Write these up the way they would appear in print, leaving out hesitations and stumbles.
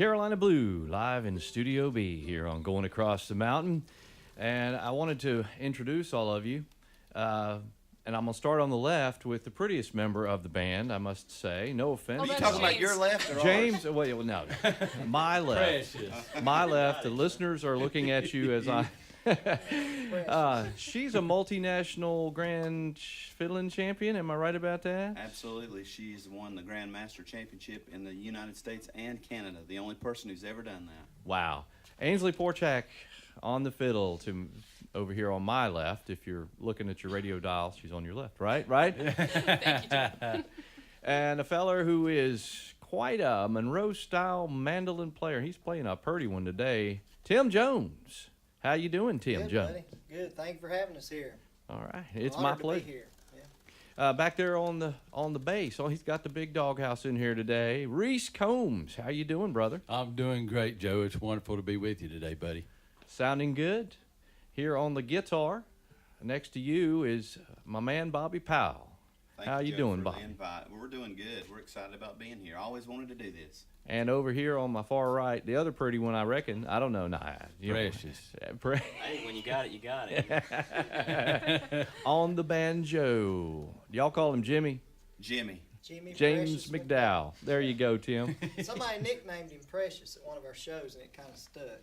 Carolina Blue, live in Studio B here on Going Across the Mountain. And I wanted to introduce all of you. And I'm going to start on the left with the prettiest member of the band, I must say. No offense. Are you you talking about your left or James, wait, well, no. My left. Precious. My left. The listeners are looking at you as I... she's a multinational grand fiddling champion. Am I right about that? Absolutely. She's won the Grandmaster Championship in the United States and Canada. The only person who's ever done that. Wow. Ainsley Porchak on the fiddle to over here on my left. If you're looking at your radio dial, she's on your left, right? Right? Thank you, John. And a feller who is quite a Monroe-style mandolin player. He's playing a pretty one today. Tim Jones. How you doing, Tim Good, Jones? buddy. Good. Thank you for having us here. All right. It's Honored my to be pleasure. here. Yeah. Back there on the bass. Oh, he's got the big doghouse in here today. Reese Combs. How you doing, brother? I'm doing great, Joe. It's wonderful to be with you today, buddy. Sounding good. Here on the guitar, next to you is my man Bobby Powell. Thank How you Joe, doing, for Bob? the invite. We're doing good. We're excited about being here. I always wanted to do this. And over here on my far right, the other pretty one, I reckon. I don't know. Nah, Precious. Hey, when you got it, you got it. On the banjo. Y'all call him Jimmy? Jimmy. Jimmy James Precious McDowell. There you go, Tim. Somebody nicknamed him Precious at one of our shows, and it kind of stuck.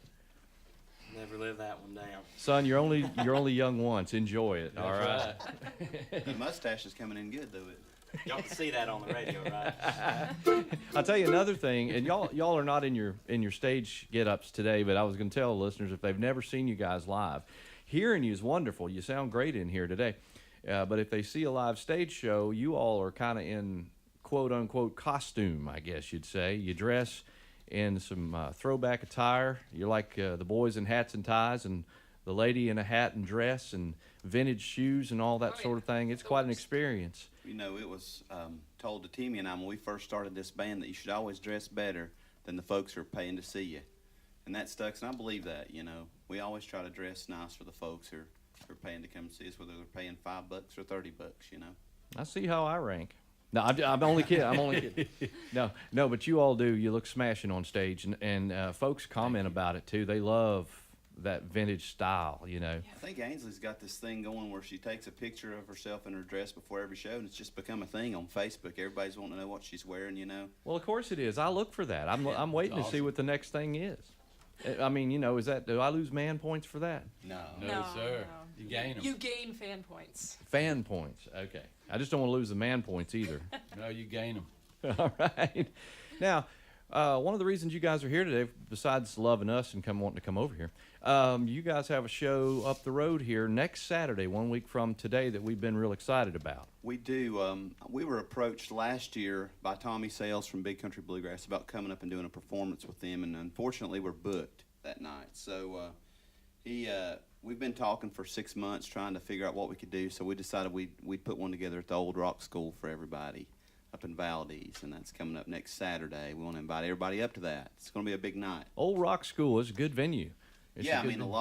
Never live that one down. Son, you're only young once. Enjoy it. All right. The mustache is coming in good, though. Y'all can see that on the radio, right? I'll tell you another thing, and y'all are not in your stage get-ups today, but I was going to tell the listeners if they've never seen you guys live, hearing you is wonderful. You sound great in here today. But if they see a live stage show, you all are kind of in quote-unquote costume, I guess you'd say. You dress in some throwback attire. You're like the boys in hats and ties and the lady in a hat and dress and vintage shoes and all that Oh, sort of thing. It's quite an experience. You know, it was told to Timmy and I when we first started this band that you should always dress better than the folks who are paying to see you. And that stuck, and I believe that, you know. We always try to dress nice for the folks who are paying to come see us, whether they're paying $5 or $30, you know. I see how I rank. No, I'm only kidding. I'm only kidding. No, but you all do. You look smashing on stage, and folks comment about it too. They love that vintage style, you know. I think Ainsley's got this thing going where she takes a picture of herself in her dress before every show, and it's just become a thing on Facebook. Everybody's wanting to know what she's wearing, you know. Well, of course it is. I look for that. I'm waiting to see awesome. what the next thing is. I mean, you know, do I lose man points for that? No. No, sir. no. You gain them. You gain fan points. Fan points. Okay. I just don't want to lose the man points either. No, you gain them. All right. Now, one of the reasons you guys are here today, besides loving us and wanting to come over here, you guys have a show up the road here next Saturday, 1 week from today, that we've been real excited about. We do. We were approached last year by Tommy Sales from Big Country Bluegrass about coming up and doing a performance with them, and unfortunately we're booked that night. So we've been talking for 6 months trying to figure out what we could do, so we decided we'd put one together at the Old Rock School for everybody up in Valdez, and that's coming up next Saturday. We want to invite everybody up to that. It's going to be a big night. Old Rock School is a good venue. It's Yeah, a I good mean, a venue.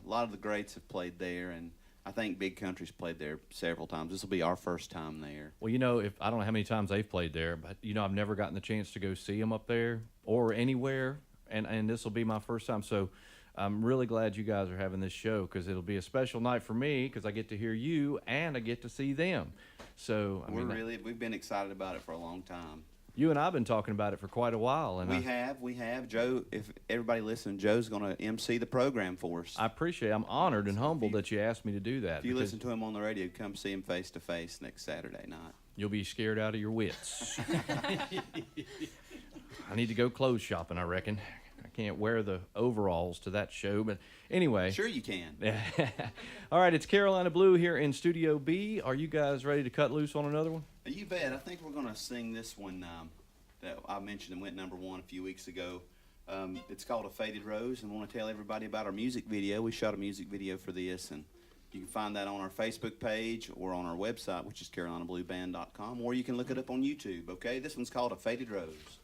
lot of the greats have played there, and I think Big Country's played there several times. This will be our first time there. Well, you know, I don't know how many times they've played there, but, you know, I've never gotten the chance to go see them up there or anywhere, and this will be my first time. So I'm really glad you guys are having this show because it'll be a special night for me because I get to hear you and I get to see them. So, I mean, We've been excited about it for a long time. you and I have been talking about it for quite a while. And We have. Joe, if everybody listening, Joe's going to MC the program for us. I appreciate it. I'm honored and humbled that you asked me to do that. If you because listen to him on the radio, come see him face to face next Saturday night. you'll be scared out of your wits. I need to go clothes shopping, I reckon. I can't wear the overalls to that show, but anyway. Sure you can. All right, it's Carolina Blue here in Studio B. Are you guys ready to cut loose on another one? You bet. I think we're going to sing this one that I mentioned and went #1 a few weeks ago. It's called A Faded Rose, and I want to tell everybody about our music video. We shot a music video for this, and you can find that on our Facebook page or on our website, which is carolinablueband.com, or you can look it up on YouTube, okay? This one's called A Faded Rose.